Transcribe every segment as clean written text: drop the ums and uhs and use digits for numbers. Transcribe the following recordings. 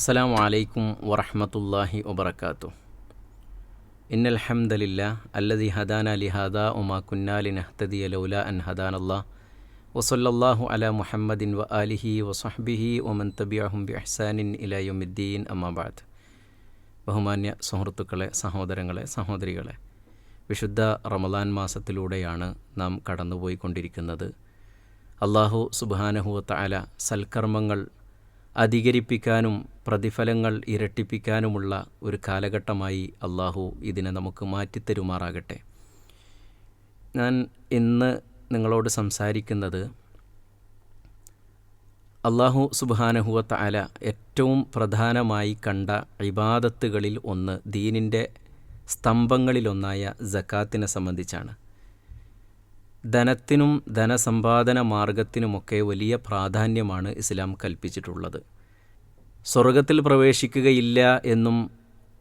അസ്സലാമു അലൈക്കും വറഹ്മത്തുള്ളാഹി വബറകാതുഹു. ഇന്നൽ ഹംദലില്ലാഹ് അല്ലദീ ഹദാനാ ലിഹാദാ വമാ കുന്നാ ലിനഹ്തദിയ ലൗലാ അൻ ഹദാനല്ലാഹ് വസല്ലല്ലാഹു അലാ മുഹമ്മദിൻ വ ആലിഹി വസഹ്ബിഹി വമൻ തബിഅഹും ബിഇഹ്സാനിൻ ഇലാ യൗമിദ്ദീൻ അമ്മാ ബഅദ്. ബഹുമാന്യ സുഹൃത്തുക്കളെ, സഹോദരങ്ങളെ, സഹോദരികളെ, വിശുദ്ധ റമളാൻ മാസത്തിലൂടെയാണ് നാം കടന്നുപോയിക്കൊണ്ടിരിക്കുന്നത്. അല്ലാഹു സുബ്ഹാനഹു വ തആല സൽക്കർമ്മങ്ങൾ അധികരിപ്പിക്കാനും പ്രതിഫലങ്ങൾ ഇരട്ടിപ്പിക്കാനുമുള്ള ഒരു കാലഘട്ടമായി അല്ലാഹു ഇതിനെ നമുക്ക് മാറ്റിത്തരുമാറാകട്ടെ. ഞാൻ ഇന്ന് നിങ്ങളോട് സംസാരിക്കുന്നത് അല്ലാഹു സുബ്ഹാനഹു വ തആല ഏറ്റവും പ്രധാനമായി കണ്ട ഇബാദത്തുകളിൽ ഒന്ന്, ദീനിൻ്റെ സ്തംഭങ്ങളിലൊന്നായ സക്കാത്തിനെ സംബന്ധിച്ചാണ്. ധനത്തിനും ധനസമ്പാദന മാർഗത്തിനുമൊക്കെ വലിയ പ്രാധാന്യമാണ് ഇസ്ലാം കൽപ്പിച്ചിട്ടുള്ളത്. സ്വർഗത്തിൽ പ്രവേശിക്കുകയില്ല എന്നും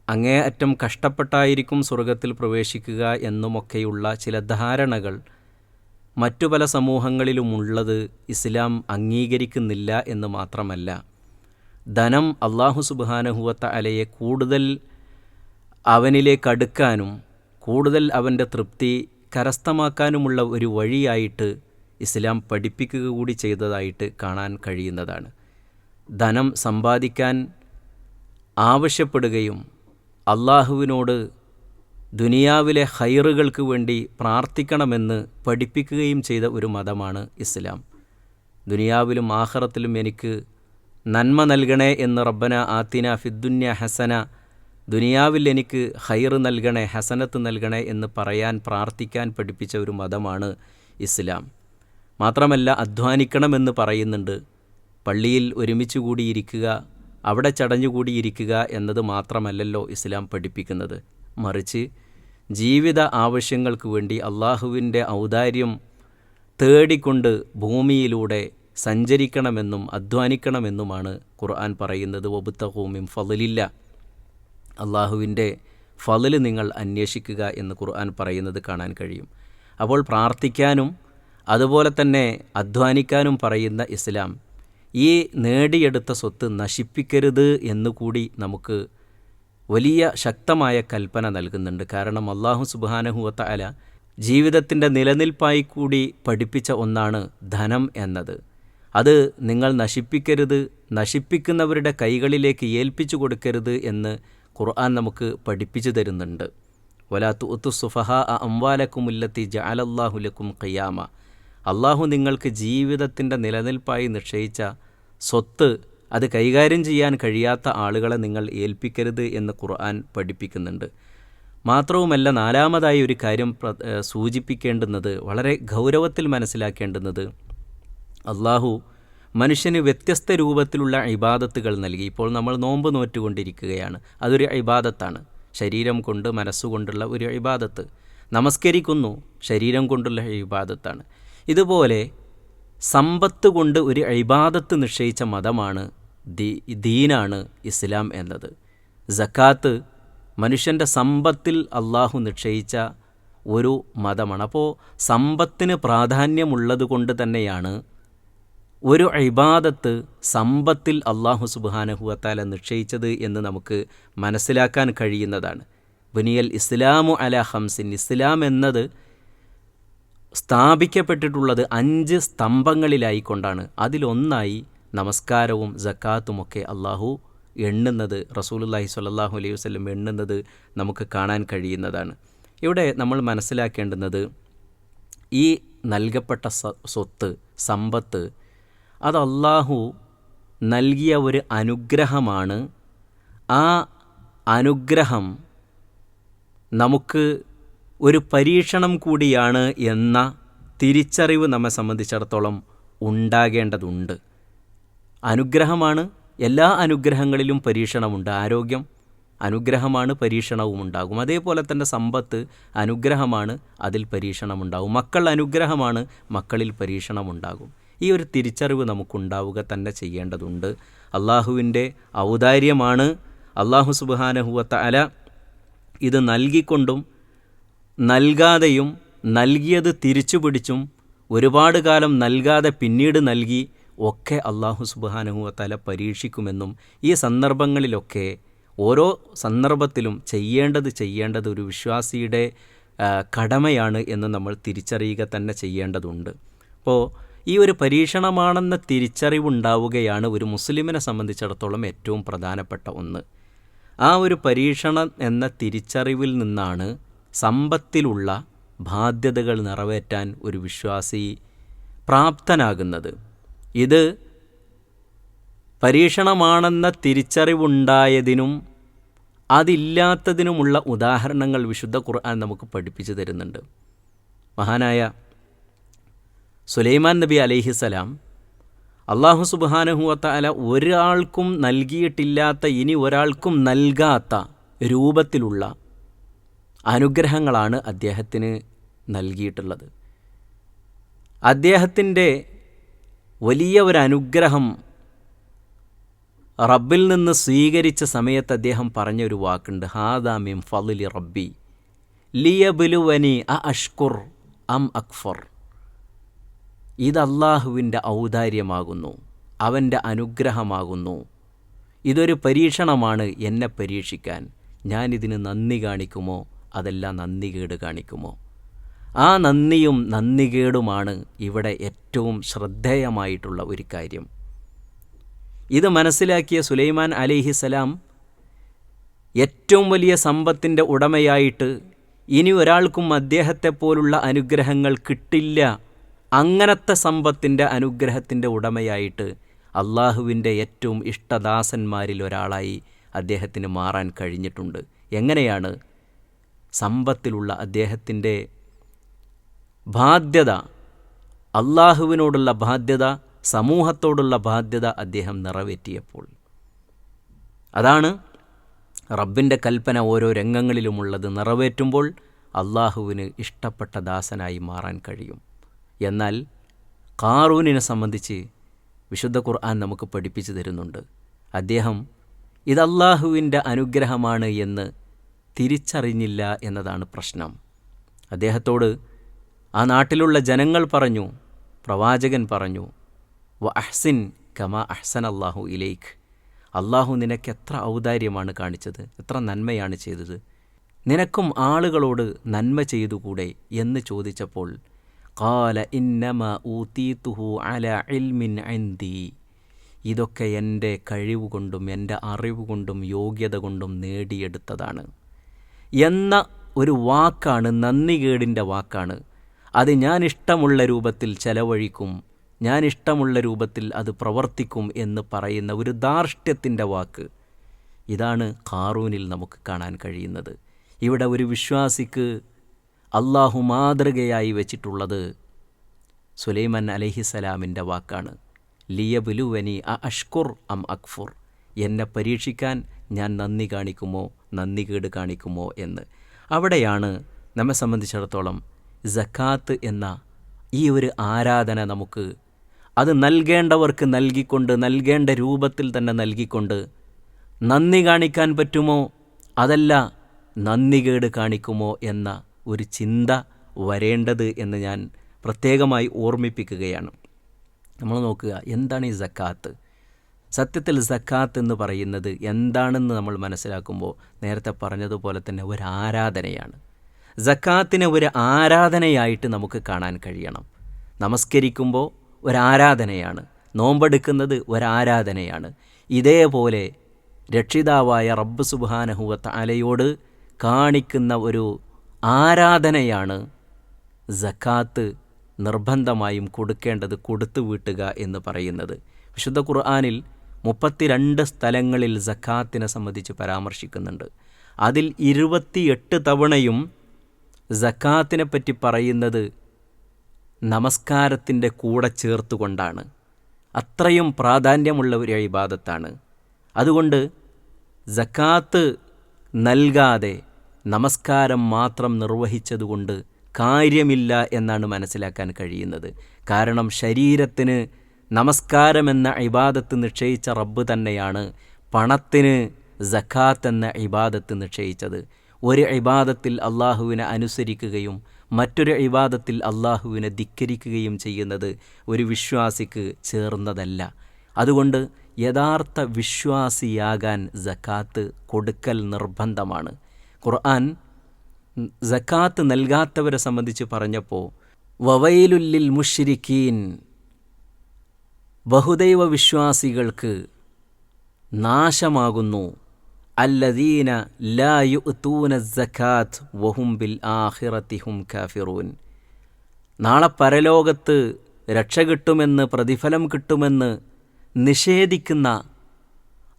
അങ്ങേയറ്റം കഷ്ടപ്പെട്ടായിരിക്കും സ്വർഗത്തിൽ പ്രവേശിക്കുക എന്നുമൊക്കെയുള്ള ചില ധാരണകൾ മറ്റു പല സമൂഹങ്ങളിലുമുള്ളത് ഇസ്ലാം അംഗീകരിക്കുന്നില്ല എന്ന് മാത്രമല്ല, ധനം അല്ലാഹു സുബ്ഹാനഹു വ തആലയെ കൂടുതൽ അവനിലേക്ക് അടുക്കാനും കൂടുതൽ അവൻ്റെ തൃപ്തി കരസ്ഥമാക്കാനുമുള്ള ഒരു വഴിയായിട്ട് ഇസ്ലാം പഠിപ്പിക്കുക കൂടി ചെയ്തതായിട്ട് കാണാൻ കഴിയുന്നതാണ്. ധനം സമ്പാദിക്കാൻ ആവശ്യപ്പെടുകയും അള്ളാഹുവിനോട് ദുനിയാവിലെ ഖൈറുകൾക്ക് വേണ്ടി പ്രാർത്ഥിക്കണമെന്ന് പഠിപ്പിക്കുകയും ചെയ്ത ഒരു മതമാണ് ഇസ്ലാം. ദുനിയാവിലും ആഖിറത്തിലും എനിക്ക് നന്മ നൽകണേ എന്ന് റബ്ബന ആത്തിന ഫിദ്ദുന്യ ഹസന, ദുനിയാവിൽ എനിക്ക് ഖൈർ നൽകണേ, ഹസനത്ത് നൽകണേ എന്ന് പറയാൻ പ്രാർത്ഥിക്കാൻ പഠിപ്പിച്ച ഒരു മതമാണ് ഇസ്ലാം. മാത്രമല്ല, അധ്വാനിക്കണമെന്ന് പറയുന്നുണ്ട്. പള്ളിയിൽ ഒരുമിച്ച് കൂടിയിരിക്കുക, അവിടെ ചടഞ്ഞുകൂടിയിരിക്കുക എന്നത് മാത്രമല്ലല്ലോ ഇസ്ലാം പഠിപ്പിക്കുന്നത്. മറിച്ച് ജീവിത ആവശ്യങ്ങൾക്ക് വേണ്ടി അള്ളാഹുവിൻ്റെ ഔദാര്യം തേടിക്കൊണ്ട് ഭൂമിയിലൂടെ സഞ്ചരിക്കണമെന്നും അധ്വാനിക്കണമെന്നുമാണ് ഖുർആൻ പറയുന്നത്. വബ്തഗൂ മിൻ ഫളില്ല, അള്ളാഹുവിൻ്റെ ഫളല് നിങ്ങൾ അന്വേഷിക്കുക എന്ന് ഖുർആൻ പറയുന്നത് കാണാൻ കഴിയും. അപ്പോൾ പ്രാർത്ഥിക്കാനും അതുപോലെ തന്നെ അധ്വാനിക്കാനും പറയുന്ന ഇസ്ലാം ഈ നേടിയെടുത്ത സ്വത്ത് നശിപ്പിക്കരുത് എന്നുകൂടി നമുക്ക് വലിയ ശക്തമായ കൽപ്പന നൽകുന്നുണ്ട്. കാരണം അല്ലാഹു സുബ്ഹാനഹു വ തആല ജീവിതത്തിൻ്റെ നിലനിൽപ്പായി കൂടി പഠിപ്പിച്ച ഒന്നാണ് ധനം എന്നത്. അത് നിങ്ങൾ നശിപ്പിക്കരുത്, നശിപ്പിക്കുന്നവരുടെ കൈകളിലേക്ക് ഏൽപ്പിച്ചു കൊടുക്കരുത് എന്ന് ഖുർആൻ നമുക്ക് പഠിപ്പിച്ചു തരുന്നുണ്ട്. വലാ തുഅ്തു സുഫഹാ അംവാലക്കുമുല്ലത്തി ജഅലല്ലാഹു ലക്കും ഖിയാമ, അള്ളാഹു നിങ്ങൾക്ക് ജീവിതത്തിൻ്റെ നിലനിൽപ്പായി നിശ്ചയിച്ച സ്വത്ത് അത് കൈകാര്യം ചെയ്യാൻ കഴിയാത്ത ആളുകളെ നിങ്ങൾ ഏൽപ്പിക്കരുത് എന്ന് ഖുർആൻ പഠിപ്പിക്കുന്നുണ്ട്. മാത്രവുമല്ല, നാലാമതായി ഒരു കാര്യം സൂചിപ്പിക്കേണ്ടുന്നത്, വളരെ ഗൗരവത്തിൽ മനസ്സിലാക്കേണ്ടുന്നത്, അള്ളാഹു മനുഷ്യന് വ്യത്യസ്ത രൂപത്തിലുള്ള ഇബാദത്തുകൾ നൽകി. ഇപ്പോൾ നമ്മൾ നോമ്പ് നോറ്റുകൊണ്ടിരിക്കുകയാണ്, അതൊരു ഇബാദത്താണ്, ശരീരം കൊണ്ട് മനസ്സുകൊണ്ടുള്ള ഒരു ഇബാദത്ത്. നമസ്കരിക്കുന്നു, ശരീരം കൊണ്ടുള്ള ഇബാദത്താണ്. ഇതുപോലെ സമ്പത്ത് കൊണ്ട് ഒരു ഇബാദത്ത് നിശ്ചയിച്ച മതമാണ് ദീനാണ് ഇസ്ലാം എന്നത്. സക്കാത്ത് മനുഷ്യൻ്റെ സമ്പത്തിൽ അള്ളാഹു നിശ്ചയിച്ച ഒരു മതമാണ്. അപ്പോൾ സമ്പത്തിന് പ്രാധാന്യമുള്ളത് കൊണ്ട് തന്നെയാണ് ഒരു ഇബാദത്ത് സമ്പത്തിൽ അല്ലാഹു സുബ്ഹാനഹു വ തആല നിശ്ചയിച്ചത് എന്ന് നമുക്ക് മനസ്സിലാക്കാൻ കഴിയുന്നതാണ്. ബുനിയൽ ഇസ്ലാമു അലാ ഖംസിൻ, ഇസ്ലാം എന്നത് സ്ഥാപിക്കപ്പെട്ടിട്ടുള്ളത് 5 സ്തംഭങ്ങളിലായിക്കൊണ്ടാണ്. അതിലൊന്നായി നമസ്കാരവും സക്കാത്തുമൊക്കെ അല്ലാഹു എണ്ണുന്നത്, റസൂലുള്ളാഹി സ്വല്ലല്ലാഹു അലൈഹി വസല്ലം എണ്ണുന്നത് നമുക്ക് കാണാൻ കഴിയുന്നതാണ്. ഇവിടെ നമ്മൾ മനസ്സിലാക്കേണ്ടുന്നത്, ഈ നൽകപ്പെട്ട സ്വത്ത്, സമ്പത്ത്, അത് അല്ലാഹു നൽകിയ ഒരു അനുഗ്രഹമാണ്. ആ അനുഗ്രഹം നമുക്ക് ഒരു പരീക്ഷണം കൂടിയാണ് എന്ന തിരിച്ചറിവ് നമ്മെ സംബന്ധിച്ചിടത്തോളം ഉണ്ടാകേണ്ടതുണ്ട്. അനുഗ്രഹമാണ്, എല്ലാ അനുഗ്രഹങ്ങളിലും പരീക്ഷണമുണ്ട്. ആരോഗ്യം അനുഗ്രഹമാണ്, പരീക്ഷണവും ഉണ്ടാകും. അതേപോലെ തന്നെ സമ്പത്ത് അനുഗ്രഹമാണ്, അതിൽ പരീക്ഷണമുണ്ടാകും. മക്കൾ അനുഗ്രഹമാണ്, മക്കളിൽ പരീക്ഷണമുണ്ടാകും. ഈ ഒരു തിരിച്ചറിവ് നമുക്കുണ്ടാവുക തന്നെ ചെയ്യേണ്ടതുണ്ട്. അള്ളാഹുവിൻ്റെ ഔദാര്യമാണ്. അല്ലാഹു സുബ്ഹാനഹു വ തആല ഇത് നൽകിക്കൊണ്ടും നൽകാതെയും നൽകിയത് തിരിച്ചു പിടിച്ചും ഒരുപാട് കാലം നൽകാതെ പിന്നീട് നൽകി ഒക്കെ അള്ളാഹു സുബ്ഹാനഹു വ തആല പരീക്ഷിക്കുമെന്നും ഈ സന്ദർഭങ്ങളിലൊക്കെ ഓരോ സന്ദർഭത്തിലും ചെയ്യേണ്ടത് ഒരു വിശ്വാസിയുടെ കടമയാണ് എന്ന് നമ്മൾ തിരിച്ചറിയുക തന്നെ ചെയ്യേണ്ടതുണ്ട്. അപ്പോൾ ഈ ഒരു പരീക്ഷണമാണെന്ന തിരിച്ചറിവുണ്ടാവുകയാണ് ഒരു മുസ്ലിമിനെ സംബന്ധിച്ചിടത്തോളം ഏറ്റവും പ്രധാനപ്പെട്ട ഒന്ന്. ആ ഒരു പരീക്ഷണം എന്ന തിരിച്ചറിവിൽ നിന്നാണ് സമ്പത്തിലുള്ള ബാധ്യതകൾ നിറവേറ്റാൻ ഒരു വിശ്വാസി പ്രാപ്തനാകുന്നത്. ഇത് പരീക്ഷണമാണെന്ന തിരിച്ചറിവുണ്ടായതിനും അതില്ലാത്തതിനുമുള്ള ഉദാഹരണങ്ങൾ വിശുദ്ധ ഖുർആൻ നമുക്ക് പഠിപ്പിച്ചു തരുന്നുണ്ട്. മഹാനായ സുലൈമാൻ നബി അലൈഹിസ്സലാം അല്ലാഹു സുബ്ഹാനഹു വ തആല ഒരാൾക്കും നൽകിയിട്ടില്ലാത്ത, ഇനി ഒരാൾക്കും നൽകാത്ത രൂപത്തിലുള്ള അനുഗ്രഹങ്ങളാണ് അദ്ദേഹത്തിന് നൽകിയിട്ടുള്ളത്. അദ്ദേഹത്തിൻ്റെ വലിയ ഒരു അനുഗ്രഹം റബ്ബിൽ നിന്ന് സ്വീകരിച്ച സമയത്ത് അദ്ദേഹം പറഞ്ഞൊരു വാക്കുണ്ട്, ഹാദാ മിൻ ഫളിലി റബ്ബി ലിയബ്ലുവനി അഷ്കുർ അം അക്ഫർ. ഇത് അള്ളാഹുവിൻ്റെ ഔദാര്യമാകുന്നു, അവൻ്റെ അനുഗ്രഹമാകുന്നു. ഇതൊരു പരീക്ഷണമാണ്, എന്നെ പരീക്ഷിക്കാൻ. ഞാനിതിന് നന്ദി കാണിക്കുമോ അതല്ല നന്ദികേട് കാണിക്കുമോ? ആ നന്ദിയും നന്ദികേടുമാണ് ഇവിടെ ഏറ്റവും ശ്രദ്ധേയമായിട്ടുള്ള ഒരു കാര്യം. ഇത് മനസ്സിലാക്കിയ സുലൈമാൻ അലൈഹിസ്സലാം ഏറ്റവും വലിയ സമ്പത്തിൻ്റെ ഉടമയായിട്ട് ഇനി ഒരാൾക്കും അദ്ദേഹത്തെപ്പോലുള്ള അനുഗ്രഹങ്ങൾ കിട്ടില്ല, അങ്ങനത്തെ സമ്പത്തിൻ്റെ അനുഗ്രഹത്തിൻ്റെ ഉടമയായിട്ട് അള്ളാഹുവിൻ്റെ ഏറ്റവും ഇഷ്ടദാസന്മാരിൽ ഒരാളായി അദ്ദേഹത്തിന് മാറാൻ കഴിഞ്ഞിട്ടുണ്ട്. എങ്ങനെയാണ്? സമ്പത്തിലുള്ള അദ്ദേഹത്തിൻ്റെ ബാധ്യത, അള്ളാഹുവിനോടുള്ള ബാധ്യത, സമൂഹത്തോടുള്ള ബാധ്യത അദ്ദേഹം നിറവേറ്റിയപ്പോൾ. അതാണ് റബ്ബിൻ്റെ കൽപ്പന ഓരോ രംഗങ്ങളിലുമുള്ളത്. നിറവേറ്റുമ്പോൾ അള്ളാഹുവിന് ഇഷ്ടപ്പെട്ട ദാസനായി മാറാൻ കഴിയും. എന്നാൽ ഖാറൂനിനെ സംബന്ധിച്ച് വിശുദ്ധ ഖുർആൻ നമുക്ക് പഠിപ്പിച്ചു തരുന്നുണ്ട്. അദ്ദേഹം ഇത് അള്ളാഹുവിൻ്റെ അനുഗ്രഹമാണ് എന്ന് തിരിച്ചറിഞ്ഞില്ല എന്നതാണ് പ്രശ്നം. അദ്ദേഹത്തോട് ആ നാട്ടിലുള്ള ജനങ്ങൾ പറഞ്ഞു, പ്രവാചകൻ പറഞ്ഞു, വ അഹ്സിൻ കമാ അഹ്സൻ അല്ലാഹു ഇലൈക്ക്. അള്ളാഹു നിനക്ക് എത്ര ഔദാര്യമാണ് കാണിച്ചത്, എത്ര നന്മയാണ് ചെയ്തത്, നിനക്കും ആളുകളോട് നന്മ ചെയ്തുകൂടെ എന്ന് ചോദിച്ചപ്പോൾ ഖാല ഇന്നമാ ഊതീതുഹു അലാ ഇൽമിൻ ഇൻദി. ഇതൊക്കെ എൻ്റെ കഴിവ് കൊണ്ടും എൻ്റെ അറിവ് കൊണ്ടും യോഗ്യത കൊണ്ടും നേടിയെടുത്തതാണ് എന്ന ഒരു വാക്കാണ്, നന്ദികേടിൻ്റെ വാക്കാണ്. അത് ഞാൻ ഇഷ്ടമുള്ള രൂപത്തിൽ ചെലവഴിക്കും, ഞാൻ ഇഷ്ടമുള്ള രൂപത്തിൽ അത് പ്രവർത്തിക്കും എന്ന് പറയുന്ന ഒരു ധാർഷ്ട്യത്തിൻ്റെ വാക്ക്. ഇതാണ് ഖാറൂനിൽ നമുക്ക് കാണാൻ കഴിയുന്നത്. ഇവിടെ ഒരു വിശ്വാസിക്ക് അള്ളാഹു മാതൃകയായി വെച്ചിട്ടുള്ളത് സുലൈമാൻ അലൈഹിസ്സലാമിൻ്റെ വാക്കാണ്, ലിയബ്ലുവനി അഷ്കുർ അം അക്ഫുർ. എന്നെ പരീക്ഷിക്കാൻ ഞാൻ നന്ദി കാണിക്കുമോ നന്ദികേട് കാണിക്കുമോ എന്ന്. അവിടെയാണ് നമ്മെ സംബന്ധിച്ചിടത്തോളം സക്കാത്ത് എന്ന ഈ ഒരു ആരാധന നമുക്ക് അത് നൽകേണ്ടവർക്ക് നൽകിക്കൊണ്ട്, നൽകേണ്ട രൂപത്തിൽ തന്നെ നൽകിക്കൊണ്ട് നന്ദി കാണിക്കാൻ പറ്റുമോ അതല്ല നന്ദികേട് കാണിക്കുമോ എന്ന ഒരു ചിന്ത വരേണ്ടത് എന്ന് ഞാൻ പ്രത്യേകമായി ഓർമ്മിപ്പിക്കുകയാണ്. നമ്മൾ നോക്കുക, എന്താണ് ഈ സക്കാത്ത്? സത്യത്തിൽ സക്കാത്ത് എന്ന് പറയുന്നത് എന്താണെന്ന് നമ്മൾ മനസ്സിലാക്കുമ്പോൾ നേരത്തെ പറഞ്ഞതുപോലെ തന്നെ ഒരു ആരാധനയാണ്. സക്കാത്തിനെ ഒരു ആരാധനയായിട്ട് നമുക്ക് കാണാൻ കഴിയണം. നമസ്കരിക്കുമ്പോൾ ഒരാരാധനയാണ്, നോമ്പെടുക്കുന്നത് ഒരാരാധനയാണ്. ഇതേപോലെ രക്ഷിതാവായ റബ്ബ് സുബ്ഹാനഹു വ തആലയോട് കാണിക്കുന്ന ഒരു ആരാധനയാണ് സക്കാത്ത് നിർബന്ധമായും കൊടുക്കേണ്ടത്, കൊടുത്തു വീട്ടുക എന്ന് പറയുന്നത്. വിശുദ്ധ ഖുർആനിൽ 32 സ്ഥലങ്ങളിൽ സക്കാത്തിനെ സംബന്ധിച്ച് പരാമർശിക്കുന്നുണ്ട്. അതിൽ 28 തവണയും സക്കാത്തിനെ പറ്റി പറയുന്നത് നമസ്കാരത്തിൻ്റെ കൂടെ ചേർത്തുകൊണ്ടാണ്. അത്രയും പ്രാധാന്യമുള്ള ഒരു ഇബാദത്താണ്. അതുകൊണ്ട് സക്കാത്ത് നൽകാതെ നമസ്കാരം മാത്രം നിർവഹിച്ചതുകൊണ്ട് കാര്യമില്ല എന്നാണ് മനസ്സിലാക്കാൻ കഴിയുന്നത്. കാരണം ശരീരത്തിന് നമസ്കാരമെന്ന ഇബാദത്ത് നിശ്ചയിച്ച റബ്ബ് തന്നെയാണ് പണത്തിന് സക്കാത്ത് എന്ന ഇബാദത്ത് നിശ്ചയിച്ചത്. ഒരു ഇബാദത്തിൽ അള്ളാഹുവിനെ അനുസരിക്കുകയും മറ്റൊരു ഇബാദത്തിൽ അള്ളാഹുവിനെ ധിക്കരിക്കുകയും ചെയ്യുന്നത് ഒരു വിശ്വാസിക്ക് ചേർന്നതല്ല. അതുകൊണ്ട് യഥാർത്ഥ വിശ്വാസിയാകാൻ സക്കാത്ത് കൊടുക്കൽ നിർബന്ധമാണ്. ഖുർആൻ സക്കാത്ത് നൽകാത്തവരെ സംബന്ധിച്ച് പറഞ്ഞപ്പോൾ വവൈലുല്ലിൽ മുശ്രിക്കീൻ, ബഹുദൈവ വിശ്വാസികൾക്ക് നാശമാകുന്നു, അല്ലദീന ലാ യുഅ്തൂന സക്കാത്ത് വഹും ബിൽ ആഖിറതി ഹും കാഫിറൂൻ. നാളെ പരലോകത്ത് രക്ഷ കിട്ടുമെന്ന്, പ്രതിഫലം കിട്ടുമെന്ന് നിഷേധിക്കുന്ന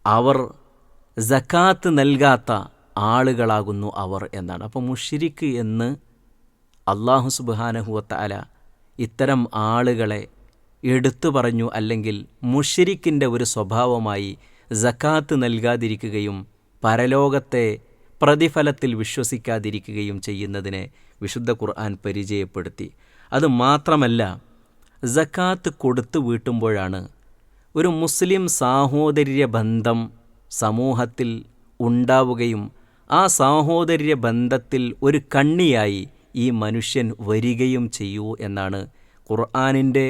അവർ സക്കാത്ത് നൽകാത്ത ആളുകളാകുന്നു അവർ എന്നാണ്. അപ്പോൾ മുശ്രിക്ക് എന്ന് അല്ലാഹു സുബ്ഹാനഹു വ തആല ഇത്തരം ആളുകളെ എടുത്തു പറഞ്ഞു. അല്ലെങ്കിൽ മുശ്രിക്കിൻ്റെ ഒരു സ്വഭാവമായി സക്കാത്ത് നൽകാതിരിക്കുകയും പരലോകത്തെ പ്രതിഫലത്തിൽ വിശ്വസിക്കാതിരിക്കുകയും ചെയ്യുന്നതിനെ വിശുദ്ധ ഖുർആൻ പരിചയപ്പെടുത്തി. അത് മാത്രമല്ല, സക്കാത്ത് കൊടുത്തു വീട്ടുമ്പോഴാണ് ഒരു മുസ്ലിം സാഹോദര്യ ബന്ധം സമൂഹത്തിൽ ഉണ്ടാവുകയും ആ സാഹോദര്യ ബന്ധത്തിൽ ഒരു കണ്ണിയായി ഈ മനുഷ്യൻ വരികയും ചെയ്യൂ എന്നാണ് ഖുർആനിൻ്റെ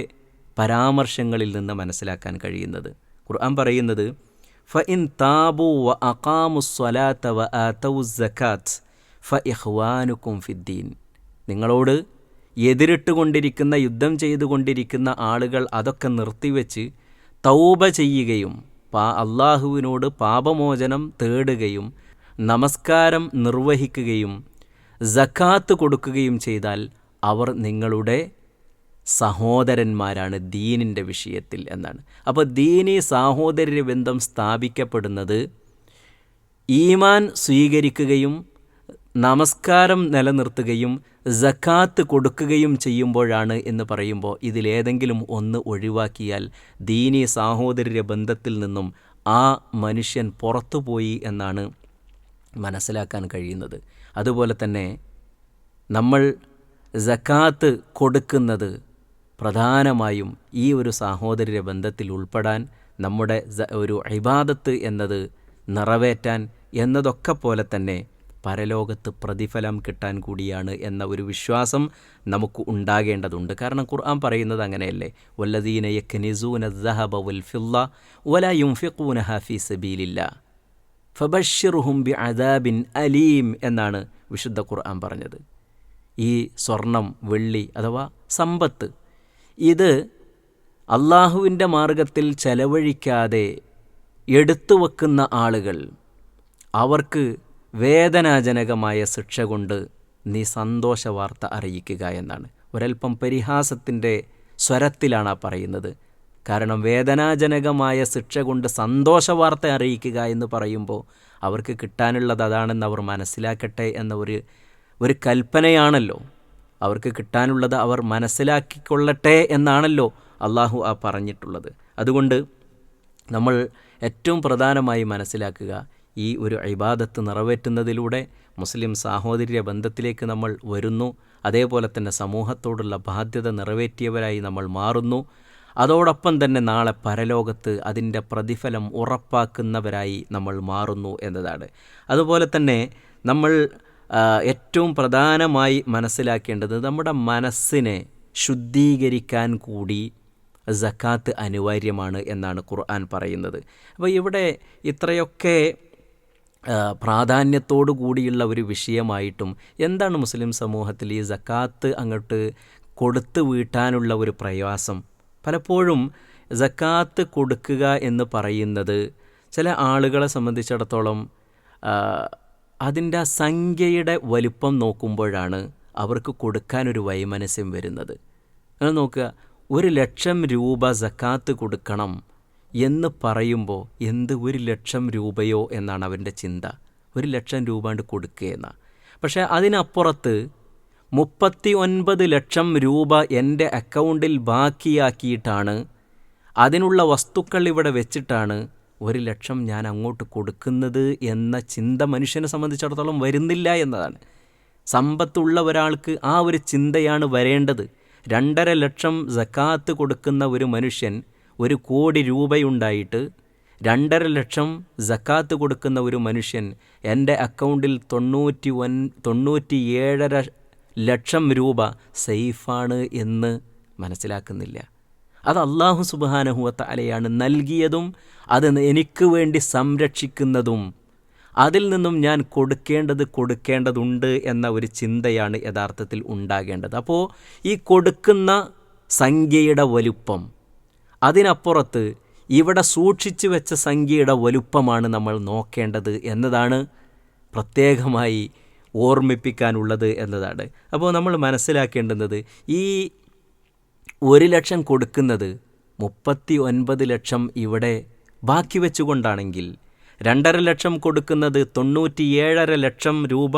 പരാമർശങ്ങളിൽ നിന്ന് മനസ്സിലാക്കാൻ കഴിയുന്നത്. ഖുർആൻ പറയുന്നത് ഫഇൻ താബു വ അഖാമുസ്സലാത്ത വ ആതൗസ്സകാത്ത് ഫഇഖ്വാനുക്കും ഫിദ്ദീൻ. നിങ്ങളോട് എതിരിട്ടുകൊണ്ടിരിക്കുന്ന, യുദ്ധം ചെയ്തുകൊണ്ടിരിക്കുന്ന ആളുകൾ അതൊക്കെ നിർത്തിവെച്ച് തൗബ ചെയ്യുകയും അള്ളാഹുവിനോട് പാപമോചനം തേടുകയും നമസ്കാരം നിർവഹിക്കുകയും സക്കാത്ത് കൊടുക്കുകയും ചെയ്താൽ അവർ നിങ്ങളുടെ സഹോദരന്മാരാണ് ദീനിൻ്റെ വിഷയത്തിൽ എന്നാണ്. അപ്പോൾ ദീനി സാഹോദര്യ ബന്ധം സ്ഥാപിക്കപ്പെടുന്നത് ഈമാൻ സ്വീകരിക്കുകയും നമസ്കാരം നിലനിർത്തുകയും സക്കാത്ത് കൊടുക്കുകയും ചെയ്യുമ്പോഴാണ് എന്ന് പറയുമ്പോൾ ഇതിലേതെങ്കിലും ഒന്ന് ഒഴിവാക്കിയാൽ ദീനി സാഹോദര്യ ബന്ധത്തിൽ നിന്നും ആ മനുഷ്യൻ പുറത്തുപോയി എന്നാണ് മനസ്സിലാക്കാൻ കഴിയുന്നത്. അതുപോലെ തന്നെ നമ്മൾ സക്കാത്ത് കൊടുക്കുന്നത് പ്രധാനമായും ഈ ഒരു സാഹോദര്യ ബന്ധത്തിൽ ഉൾപ്പെടാൻ, നമ്മുടെ ഒരു ഇബാദത്ത് എന്നത് നിറവേറ്റാൻ എന്നതൊക്കെ പോലെ തന്നെ പരലോകത്ത് പ്രതിഫലം കിട്ടാൻ കൂടിയാണ് എന്ന ഒരു വിശ്വാസം നമുക്ക് ഉണ്ടാകേണ്ടതുണ്ട്. കാരണം ഖുർആൻ പറയുന്നത് അങ്ങനെയല്ലേ, വല്ലദീന യക്നിസൂന അസ്സഹബ വൽ ഫിദ്ദ വലാ യുൻഫിഖൂനഹ ഫീ സബീലില്ലാഹ് ഫബശ്ശിർഹും ബിഅദാബിൻ അലീം എന്നാണ് വിശുദ്ധ ഖുർആൻ പറഞ്ഞത്. ഈ സ്വർണം, വെള്ളി അഥവാ സമ്പത്ത്, ഇത് അള്ളാഹുവിൻ്റെ മാർഗത്തിൽ ചെലവഴിക്കാതെ എടുത്തു വെക്കുന്ന ആളുകൾ, അവർക്ക് വേദനാജനകമായ ശിക്ഷ കൊണ്ട് നീ സന്തോഷ വാർത്ത അറിയിക്കുക എന്നാണ്. ഒരൽപ്പം പരിഹാസത്തിൻ്റെ സ്വരത്തിലാണ് ആ പറയുന്നത്. കാരണം വേദനാജനകമായ ശിക്ഷ കൊണ്ട് സന്തോഷ വാർത്ത അറിയിക്കുക എന്ന് പറയുമ്പോൾ അവർക്ക് കിട്ടാനുള്ളത് അതാണെന്ന് അവർ മനസ്സിലാക്കട്ടെ എന്ന ഒരു കൽപ്പനയാണല്ലോ. അവർക്ക് കിട്ടാനുള്ളത് അവർ മനസ്സിലാക്കിക്കൊള്ളട്ടെ എന്നാണല്ലോ അള്ളാഹു ആ പറഞ്ഞിട്ടുള്ളത്. അതുകൊണ്ട് നമ്മൾ ഏറ്റവും പ്രധാനമായി മനസ്സിലാക്കുക, ഈ ഒരു ഇബാദത്ത് നിറവേറ്റുന്നതിലൂടെ മുസ്ലിം സാഹോദര്യ ബന്ധത്തിലേക്ക് നമ്മൾ വരുന്നു. അതേപോലെ തന്നെ സമൂഹത്തോടുള്ള ബാധ്യത നിറവേറ്റിയവരായി നമ്മൾ മാറുന്നു. അതോടൊപ്പം തന്നെ നാളെ പരലോകത്ത് അതിൻ്റെ പ്രതിഫലം ഉറപ്പാക്കുന്നവരായി നമ്മൾ മാറുന്നു എന്നതാണ്. അതുപോലെ തന്നെ നമ്മൾ ഏറ്റവും പ്രധാനമായി മനസ്സിലാക്കേണ്ടത് നമ്മുടെ മനസ്സിനെ ശുദ്ധീകരിക്കാൻ കൂടി സക്കാത്ത് അനിവാര്യമാണ് എന്നാണ് ഖുർആൻ പറയുന്നത്. അപ്പോൾ ഇവിടെ ഇത്രയൊക്കെ പ്രാധാന്യത്തോടു കൂടിയുള്ള ഒരു വിഷയമായിട്ടും എന്താണ് മുസ്ലിം സമൂഹത്തിൽ ഈ സക്കാത്ത് അങ്ങോട്ട് കൊടുത്തു വീട്ടാനുള്ള ഒരു പ്രയാസം? പലപ്പോഴും സക്കാത്ത് കൊടുക്കുക എന്ന് പറയുന്നത് ചില ആളുകളെ സംബന്ധിച്ചിടത്തോളം അതിൻ്റെ സംഖ്യയുടെ വലിപ്പം നോക്കുമ്പോഴാണ് അവർക്ക് കൊടുക്കാനൊരു വൈമനസ്യം വരുന്നത്. അത് നോക്കുക, 1,00,000 രൂപ സക്കാത്ത് കൊടുക്കണം എന്ന് പറയുമ്പോൾ എന്ത് 1,00,000 രൂപയോ എന്നാണ് അവൻ്റെ ചിന്ത. 1,00,000 രൂപ കൊണ്ട് കൊടുക്കുകയെന്നാണ്. പക്ഷേ അതിനപ്പുറത്ത് 39 ലക്ഷം രൂപ എൻ്റെ അക്കൗണ്ടിൽ ബാക്കിയാക്കിയിട്ടാണ്, അതിനുള്ള വസ്തുക്കൾ ഇവിടെ വെച്ചിട്ടാണ് 1,00,000 ഞാൻ അങ്ങോട്ട് കൊടുക്കുന്നത് എന്ന ചിന്ത മനുഷ്യനെ സംബന്ധിച്ചിടത്തോളം വരുന്നില്ല എന്നതാണ്. സമ്പത്തുള്ള ഒരാൾക്ക് ആ ഒരു ചിന്തയാണ് വരേണ്ടത്. 2.5 ലക്ഷം സക്കാത്ത് കൊടുക്കുന്ന ഒരു മനുഷ്യൻ 1 കോടി രൂപയുണ്ടായിട്ട് 2.5 ലക്ഷം സക്കാത്ത് കൊടുക്കുന്ന ഒരു മനുഷ്യൻ എൻ്റെ അക്കൗണ്ടിൽ 97.5 ലക്ഷം രൂപ സേഫാണ് എന്ന് മനസ്സിലാക്കുന്നില്ല. അത് അല്ലാഹു സുബ്ഹാനഹു വ തആലയാണ് നൽകിയതും അത് എനിക്ക് വേണ്ടി സംരക്ഷിക്കുന്നതും അതിൽ നിന്നും ഞാൻ കൊടുക്കേണ്ടതുണ്ട് എന്ന ഒരു ചിന്തയാണ് യഥാർത്ഥത്തിൽ ഉണ്ടാകേണ്ടത്. അപ്പോൾ ഈ കൊടുക്കുന്ന സംഖ്യയുടെ വലുപ്പം, അതിനപ്പുറത്ത് ഇവിടെ സൂക്ഷിച്ചു വെച്ച സംഖ്യയുടെ വലുപ്പമാണ് നമ്മൾ നോക്കേണ്ടത് എന്നതാണ് പ്രത്യേകമായി ഓർമ്മിപ്പിക്കാനുള്ളത് എന്നതാണ്. അപ്പോൾ നമ്മൾ മനസ്സിലാക്കേണ്ടുന്നത് ഈ 1,00,000 കൊടുക്കുന്നത് 39 ലക്ഷം ഇവിടെ ബാക്കി വെച്ചുകൊണ്ടാണെങ്കിൽ, 2.5 ലക്ഷം കൊടുക്കുന്നത് 97.5 ലക്ഷം രൂപ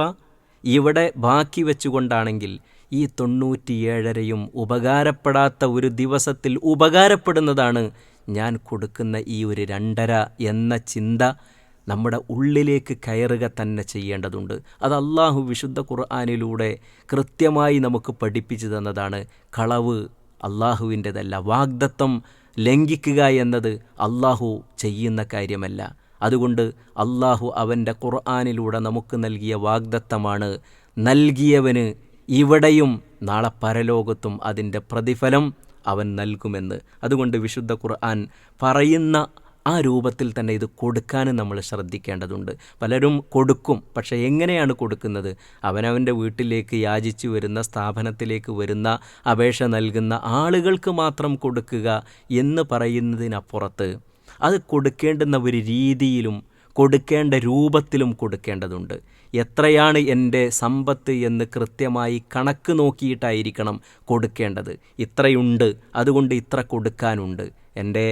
ഇവിടെ ബാക്കി വെച്ചുകൊണ്ടാണെങ്കിൽ, ഈ 97.5യും ഉപകാരപ്പെടാത്ത ഒരു ദിവസത്തിൽ ഉപകാരപ്പെടുന്നതാണ് ഞാൻ കൊടുക്കുന്ന ഈ ഒരു 2.5 എന്ന ചിന്ത നമ്മുടെ ഉള്ളിലേക്ക് കയറുക തന്നെ ചെയ്യേണ്ടതുണ്ട്. അത് അല്ലാഹു വിശുദ്ധ ഖുർആനിലൂടെ കൃത്യമായി നമുക്ക് പഠിപ്പിച്ചു തന്നതാണ്. കളവ് അല്ലാഹുവിൻ്റെതല്ല. വാഗ്ദത്തം ലംഘിക്കുക എന്നത് അല്ലാഹു ചെയ്യുന്ന കാര്യമല്ല. അതുകൊണ്ട് അല്ലാഹു അവൻ്റെ ഖുർആനിലൂടെ നമുക്ക് നൽകിയ വാഗ്ദത്തമാണ്. നൽകിയവന് ഇവിടെയും നാളെ പരലോകത്തും അതിൻ്റെ പ്രതിഫലം അവൻ നൽകുമെന്ന്. അതുകൊണ്ട് വിശുദ്ധ ഖുർആൻ പറയുന്ന ആ രൂപത്തിൽ തന്നെ ഇത് കൊടുക്കാനും നമ്മൾ ശ്രദ്ധിക്കേണ്ടതുണ്ട്. പലരും കൊടുക്കും, പക്ഷേ എങ്ങനെയാണ് കൊടുക്കുന്നത്? അവനവൻ്റെ വീട്ടിലേക്ക് യാചിച്ചു വരുന്ന, സ്ഥാപനത്തിലേക്ക് വരുന്ന, അപേക്ഷ നൽകുന്ന ആളുകൾക്ക് മാത്രം കൊടുക്കുക എന്ന് പറയുന്നതിനപ്പുറത്ത് അത് കൊടുക്കേണ്ടുന്ന ഒരു രീതിയിലും കൊടുക്കേണ്ട രൂപത്തിലും കൊടുക്കേണ്ടതുണ്ട്. എത്രയാണ് എൻ്റെ സമ്പത്ത് എന്ന് കൃത്യമായി കണക്ക് നോക്കിയിട്ടായിരിക്കണം കൊടുക്കേണ്ടത്. ഇത്രയുണ്ട്, അതുകൊണ്ട് ഇത്ര കൊടുക്കാനുണ്ട്, എൻ്റെ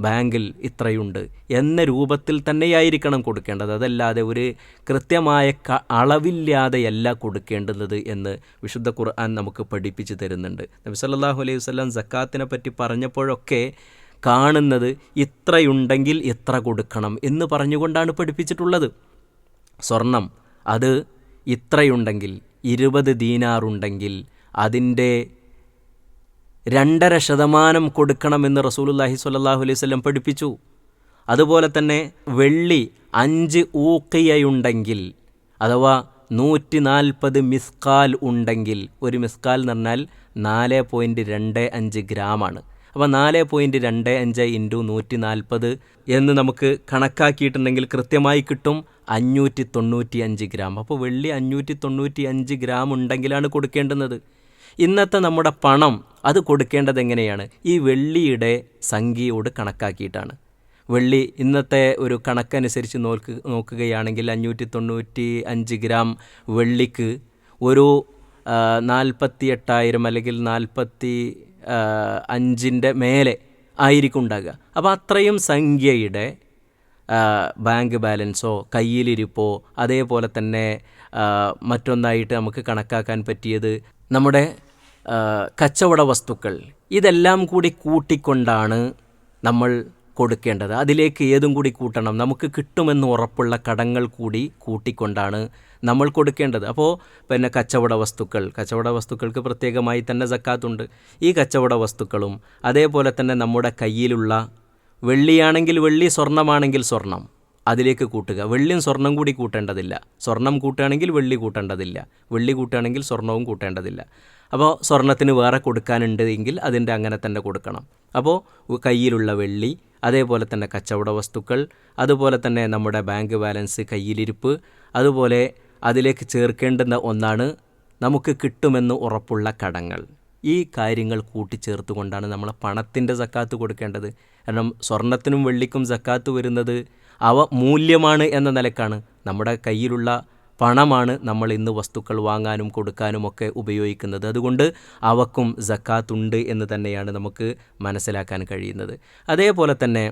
ബാങ്കിൽ ഇത്രയുണ്ട് എന്ന രൂപത്തിൽ തന്നെയായിരിക്കണം കൊടുക്കേണ്ടത്. അതല്ലാതെ ഒരു കൃത്യമായ അളവില്ലാതെയല്ല കൊടുക്കേണ്ടുന്നത് എന്ന് വിശുദ്ധ ഖുർആൻ നമുക്ക് പഠിപ്പിച്ചു തരുന്നുണ്ട്. നബി സല്ലല്ലാഹു അലൈഹി വസല്ലം സക്കാത്തിനെ പറ്റി പറഞ്ഞപ്പോഴൊക്കെ കാണുന്നത് ഇത്രയുണ്ടെങ്കിൽ എത്ര കൊടുക്കണം എന്ന് പറഞ്ഞുകൊണ്ടാണ് പഠിപ്പിച്ചിട്ടുള്ളത്. സ്വർണം അത് ഇത്രയുണ്ടെങ്കിൽ 20 ദീനാറുണ്ടെങ്കിൽ അതിൻ്റെ 2.5% കൊടുക്കണമെന്ന് റസൂലുള്ളാഹി സ്വല്ലല്ലാഹു അലൈഹി വസല്ലം പഠിപ്പിച്ചു. അതുപോലെ തന്നെ വെള്ളി 5 ഊഖിയയുണ്ടെങ്കിൽ അഥവാ 140 മിസ്കാൽ ഉണ്ടെങ്കിൽ, ഒരു മിസ്കാൽ എന്ന് പറഞ്ഞാൽ 4.25 ഗ്രാമാണ്. അപ്പോൾ 4.25 ഇൻറ്റു 140 എന്ന് നമുക്ക് കണക്കാക്കിയിട്ടുണ്ടെങ്കിൽ കൃത്യമായി കിട്ടും 595 ഗ്രാം. അപ്പോൾ വെള്ളി 595 ഗ്രാം ഉണ്ടെങ്കിലാണ് കൊടുക്കേണ്ടുന്നത്. ഇന്നത്തെ നമ്മുടെ പണം അത് കൊടുക്കേണ്ടത് എങ്ങനെയാണ്? ഈ വെള്ളിയുടെ സംഖ്യയോട് കണക്കാക്കിയിട്ടാണ്. വെള്ളി ഇന്നത്തെ ഒരു കണക്കനുസരിച്ച് നോക്കുകയാണെങ്കിൽ 595 ഗ്രാം വെള്ളിക്ക് ഒരു 48,000 അല്ലെങ്കിൽ 45ൻ്റെ മേലെ ആയിരിക്കും ഉണ്ടാകുക. അപ്പോൾ അത്രയും സംഖ്യയുടെ ബാങ്ക് ബാലൻസോ കയ്യിലിരിപ്പോ അതേപോലെ തന്നെ മറ്റൊന്നായിട്ട് നമുക്ക് കണക്കാക്കാൻ പറ്റിയത് നമ്മുടെ കച്ചവട വസ്തുക്കൾ, ഇതെല്ലാം കൂടി കൂട്ടിക്കൊണ്ടാണ് നമ്മൾ കൊടുക്കേണ്ടത്. അതിലേക്ക് ഏതും കൂടി കൂട്ടണം. നമുക്ക് കിട്ടുമെന്ന് ഉറപ്പുള്ള കടങ്ങൾ കൂടി കൂട്ടിക്കൊണ്ടാണ് നമ്മൾ കൊടുക്കേണ്ടത്. അപ്പോൾ പിന്നെ കച്ചവട വസ്തുക്കൾക്ക് പ്രത്യേകമായി തന്നെ സക്കാത്തുണ്ട്. ഈ കച്ചവട വസ്തുക്കളും അതേപോലെ തന്നെ നമ്മുടെ കയ്യിലുള്ള വെള്ളിയാണെങ്കിൽ വെള്ളി, സ്വർണ്ണമാണെങ്കിൽ സ്വർണം അതിലേക്ക് കൂട്ടുക. വെള്ളിയും സ്വർണം കൂടി കൂട്ടേണ്ടതില്ല. സ്വർണം കൂട്ടുകയാണെങ്കിൽ വെള്ളി കൂട്ടേണ്ടതില്ല, വെള്ളി കൂട്ടുകയാണെങ്കിൽ സ്വർണവും കൂട്ടേണ്ടതില്ല. അപ്പോൾ സ്വർണത്തിന് വേറെ കൊടുക്കാനുണ്ട് എങ്കിൽ അതിൻ്റെ അങ്ങനെ തന്നെ കൊടുക്കണം. അപ്പോൾ കയ്യിലുള്ള വെള്ളി, അതേപോലെ തന്നെ കച്ചവട വസ്തുക്കൾ, അതുപോലെ തന്നെ നമ്മുടെ ബാങ്ക് ബാലൻസ്, കയ്യിലിരിപ്പ്, അതുപോലെ അതിലേക്ക് ചേർക്കേണ്ടുന്ന ഒന്നാണ് നമുക്ക് കിട്ടുമെന്ന് ഉറപ്പുള്ള കടങ്ങൾ. ഈ കാര്യങ്ങൾ കൂട്ടിച്ചേർത്തുകൊണ്ടാണ് നമ്മൾ പണത്തിൻ്റെ സക്കാത്ത് കൊടുക്കേണ്ടത്. കാരണം സ്വർണത്തിനും വെള്ളിക്കും സക്കാത്ത് വരുന്നത് അവ മൂല്യമാണ് എന്ന നിലക്കാണ്. നമ്മുടെ കയ്യിലുള്ള പണമാണ് നമ്മൾ ഇന്ന് വസ്തുക്കൾ വാങ്ങാനും കൊടുക്കാനും ഒക്കെ ഉപയോഗിക്കുന്നത്. അതുകൊണ്ട് അവക്കും സക്കാത്തുണ്ട് എന്ന് തന്നെയാണ് നമുക്ക് മനസ്സിലാക്കാൻ കഴിയുന്നത്. അതേപോലെ തന്നെ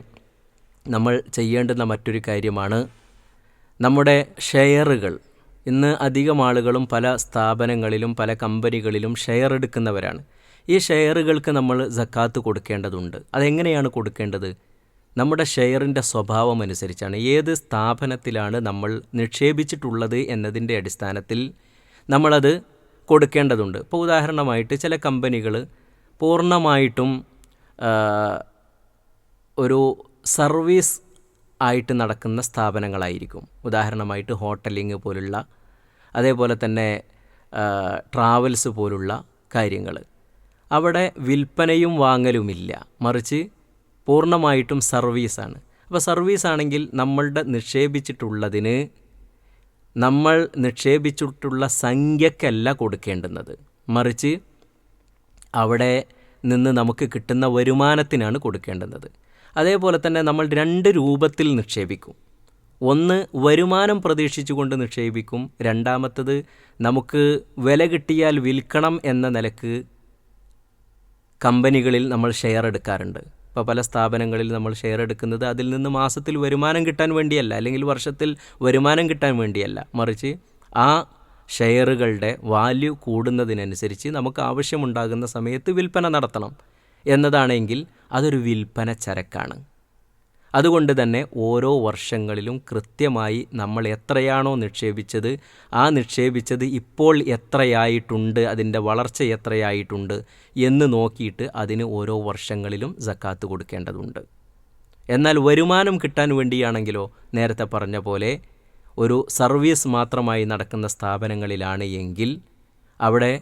നമ്മൾ ചെയ്യേണ്ടുന്ന മറ്റൊരു കാര്യമാണ് നമ്മുടെ ഷെയറുകൾ. ഇന്ന് അധികം ആളുകളും പല സ്ഥാപനങ്ങളിലും പല കമ്പനികളിലും ഷെയർ എടുക്കുന്നവരാണ്. ഈ ഷെയറുകൾക്ക് നമ്മൾ സക്കാത്ത് കൊടുക്കേണ്ടതുണ്ട്. അതെങ്ങനെയാണ് കൊടുക്കേണ്ടത്? നമ്മുടെ ഷെയറിൻ്റെ സ്വഭാവം അനുസരിച്ചാണ്. ഏത് സ്ഥാപനത്തിലാണ് നമ്മൾ നിക്ഷേപിച്ചിട്ടുള്ളത് എന്നതിൻ്റെ അടിസ്ഥാനത്തിൽ നമ്മളത് കൊടുക്കേണ്ടതുണ്ട്. ഇപ്പോൾ ഉദാഹരണമായിട്ട് ചില കമ്പനികൾ പൂർണ്ണമായിട്ടും ഒരു സർവീസ് ആയിട്ട് നടക്കുന്ന സ്ഥാപനങ്ങളായിരിക്കും. ഉദാഹരണമായിട്ട് ഹോട്ടലിംഗ് പോലുള്ള, അതേപോലെ തന്നെ ട്രാവൽസ് പോലുള്ള കാര്യങ്ങൾ. അവിടെ വിൽപ്പനയും വാങ്ങലുമില്ല, മറിച്ച് പൂർണ്ണമായിട്ടും സർവീസാണ്. അപ്പോൾ സർവീസാണെങ്കിൽ നമ്മളുടെ നിക്ഷേപിച്ചിട്ടുള്ളതിന് നമ്മൾ നിക്ഷേപിച്ചിട്ടുള്ള സംഖ്യക്കല്ല കൊടുക്കേണ്ടുന്നത്, മറിച്ച് അവിടെ നിന്ന് നമുക്ക് കിട്ടുന്ന വരുമാനത്തിനാണ് കൊടുക്കേണ്ടുന്നത്. അതേപോലെ തന്നെ നമ്മൾ 2 രൂപത്തിൽ നിക്ഷേപിക്കും. ഒന്ന് വരുമാനം പ്രതീക്ഷിച്ചുകൊണ്ട് നിക്ഷേപിക്കും. രണ്ടാമത്തത് നമുക്ക് വില കിട്ടിയാൽ വിൽക്കണം എന്ന നിലക്ക് കമ്പനികളിൽ നമ്മൾ ഷെയർ എടുക്കാറുണ്ട്. ഇപ്പോൾ പല സ്ഥാപനങ്ങളിൽ നമ്മൾ ഷെയർ എടുക്കുന്നത് അതിൽ നിന്ന് മാസത്തിൽ വരുമാനം കിട്ടാൻ വേണ്ടിയല്ല, അല്ലെങ്കിൽ വർഷത്തിൽ വരുമാനം കിട്ടാൻ വേണ്ടിയല്ല, മറിച്ച് ആ ഷെയറുകളുടെ വാല്യൂ കൂടുന്നതിനനുസരിച്ച് നമുക്ക് ആവശ്യമുണ്ടാകുന്ന സമയത്ത് വിൽപ്പന നടത്തണം എന്നതാണെങ്കിൽ അതൊരു വിൽപ്പന ചരക്കാണ്. അതുകൊണ്ട് തന്നെ ഓരോ വർഷങ്ങളിലും കൃത്യമായി നമ്മൾ എത്രയാണോ നിക്ഷേപിച്ചത്, ആ നിക്ഷേപിച്ചത് ഇപ്പോൾ എത്രയായിട്ടുണ്ട്, അതിൻ്റെ വളർച്ച എത്രയായിട്ടുണ്ട് എന്ന് നോക്കിയിട്ട് അതിന് ഓരോ വർഷങ്ങളിലും സക്കാത്ത് കൊടുക്കേണ്ടതുണ്ട്. എന്നാൽ വരുമാനം കിട്ടാൻ വേണ്ടിയാണെങ്കിലോ നേരത്തെ പറഞ്ഞ പോലെ ഒരു സർവീസ് മാത്രമായി നടക്കുന്ന സ്ഥാപനങ്ങളിലാണ് എങ്കിൽ അവിടെ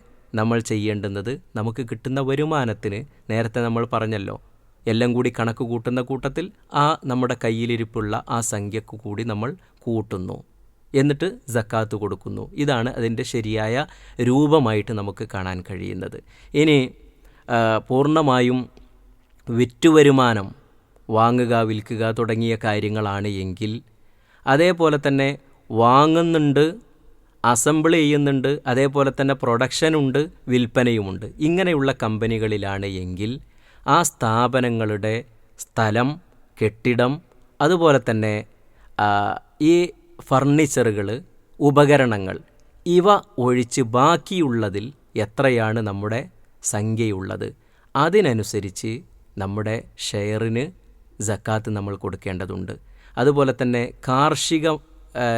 നമ്മൾ ചെയ്യേണ്ടുന്നത് നമുക്ക് കിട്ടുന്ന വരുമാനത്തിന്, നേരത്തെ നമ്മൾ പറഞ്ഞല്ലോ, എല്ലാം കൂടി കണക്ക് കൂട്ടുന്ന കൂട്ടത്തിൽ ആ നമ്മുടെ കയ്യിലിരിപ്പുള്ള ആ സംഖ്യക്ക് കൂടി നമ്മൾ കൂട്ടുന്നു, എന്നിട്ട് സക്കാത്ത് കൊടുക്കുന്നു. ഇതാണ് അതിൻ്റെ ശരിയായ രൂപമായിട്ട് നമുക്ക് കാണാൻ കഴിയുന്നത്. ഇനി പൂർണ്ണമായും വിറ്റുവരുമാനം, വാങ്ങുക വിൽക്കുക തുടങ്ങിയ കാര്യങ്ങളാണ് എങ്കിൽ, അതേപോലെ തന്നെ വാങ്ങുന്നുണ്ട്, അസംബിൾ ചെയ്യുന്നുണ്ട്, അതേപോലെ തന്നെ പ്രൊഡക്ഷനുണ്ട്, വിൽപ്പനയുമുണ്ട്, ഇങ്ങനെയുള്ള കമ്പനികളിലാണ് എങ്കിൽ ആ സ്ഥാപനങ്ങളുടെ സ്ഥലം, കെട്ടിടം, അതുപോലെ തന്നെ ഈ ഫർണിച്ചറുകൾ, ഉപകരണങ്ങൾ, ഇവ ഒഴിച്ച് ബാക്കിയുള്ളതിൽ എത്രയാണ് നമ്മുടെ സംഖ്യയുള്ളത് അതിനനുസരിച്ച് നമ്മുടെ ഷെയറിന് സക്കാത്ത് നമ്മൾ കൊടുക്കേണ്ടതുണ്ട്. അതുപോലെ തന്നെ കാർഷിക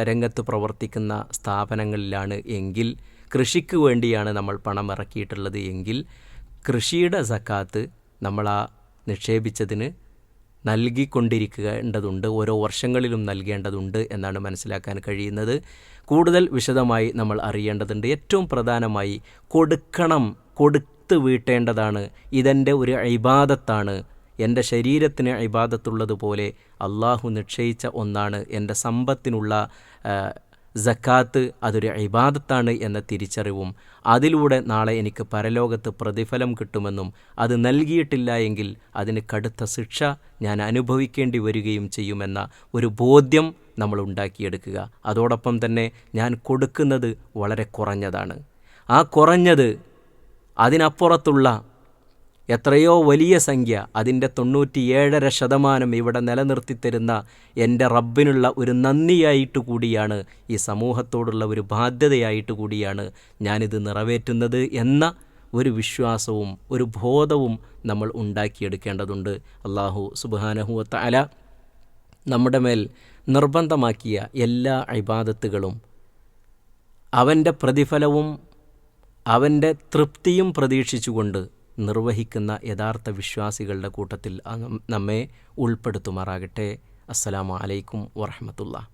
രംഗത്ത് പ്രവർത്തിക്കുന്ന സ്ഥാപനങ്ങളിലാണ് എങ്കിൽ, കൃഷിക്ക് വേണ്ടിയാണ് നമ്മൾ പണം ഇറക്കിയിട്ടുള്ളത് എങ്കിൽ, കൃഷിയുടെ സക്കാത്ത് നമ്മൾ ആ നിക്ഷേപിച്ചതിന് നൽകിക്കൊണ്ടിരിക്കേണ്ടതുണ്ട്, ഓരോ വർഷങ്ങളിലും നൽകേണ്ടതുണ്ട് എന്നാണ് മനസ്സിലാക്കാൻ കഴിയുന്നത്. കൂടുതൽ വിശദമായി നമ്മൾ അറിയേണ്ടതുണ്ട്. ഏറ്റവും പ്രധാനമായി കൊടുത്ത് വീട്ടേണ്ടതാണ്. ഇതെൻ്റെ ഒരു ഇബാദത്താണ്, എൻ്റെ ശരീരത്തിന് ഇബാദത്തുള്ളതുപോലെ അള്ളാഹു നിശ്ചയിച്ച ഒന്നാണ്. എൻ്റെ സമ്പത്തിനുള്ള സക്കാത്ത് അതൊരു ഇബാദത്താണ് എന്ന തിരിച്ചറിവും, അതിലൂടെ നാളെ എനിക്ക് പരലോകത്ത് പ്രതിഫലം കിട്ടുമെന്നും, അത് നൽകിയിട്ടില്ല എങ്കിൽ അതിന് കടുത്ത ശിക്ഷ ഞാൻ അനുഭവിക്കേണ്ടി വരികയും ചെയ്യുമെന്ന ഒരു ബോധ്യം നമ്മൾ ഉണ്ടാക്കിയെടുക്കുക. അതോടൊപ്പം തന്നെ ഞാൻ കൊടുക്കുന്നത് വളരെ കുറഞ്ഞതാണ്. ആ കുറഞ്ഞത് അതിനപ്പുറത്തുള്ള എത്രയോ വലിയ സംഖ്യ, അതിൻ്റെ 97% ഇവിടെ നിലനിർത്തി തരുന്ന എൻ്റെ റബ്ബിനുള്ള ഒരു നന്ദിയായിട്ട് കൂടിയാണ്, ഈ സമൂഹത്തോടുള്ള ഒരു ബാധ്യതയായിട്ട് കൂടിയാണ് ഞാനിത് നിറവേറ്റുന്നത് എന്ന ഒരു വിശ്വാസവും ഒരു ബോധവും നമ്മൾ ഉണ്ടാക്കിയെടുക്കേണ്ടതുണ്ട്. അല്ലാഹു സുബ്ഹാനഹു വ തആല നമ്മുടെ മേൽ നിർബന്ധമാക്കിയ എല്ലാ ഇബാദത്തുകളും അവൻ്റെ പ്രതിഫലവും അവൻ്റെ തൃപ്തിയും പ്രതീക്ഷിച്ചുകൊണ്ട് നിർവഹിക്കുന്ന യഥാർത്ഥ വിശ്വാസികളുടെ കൂട്ടത്തിൽ നമ്മെ ഉൾപ്പെടുത്തുമാറാകട്ടെ. അസ്സലാമു അലൈക്കും വറഹ്മത്തുള്ളാഹി.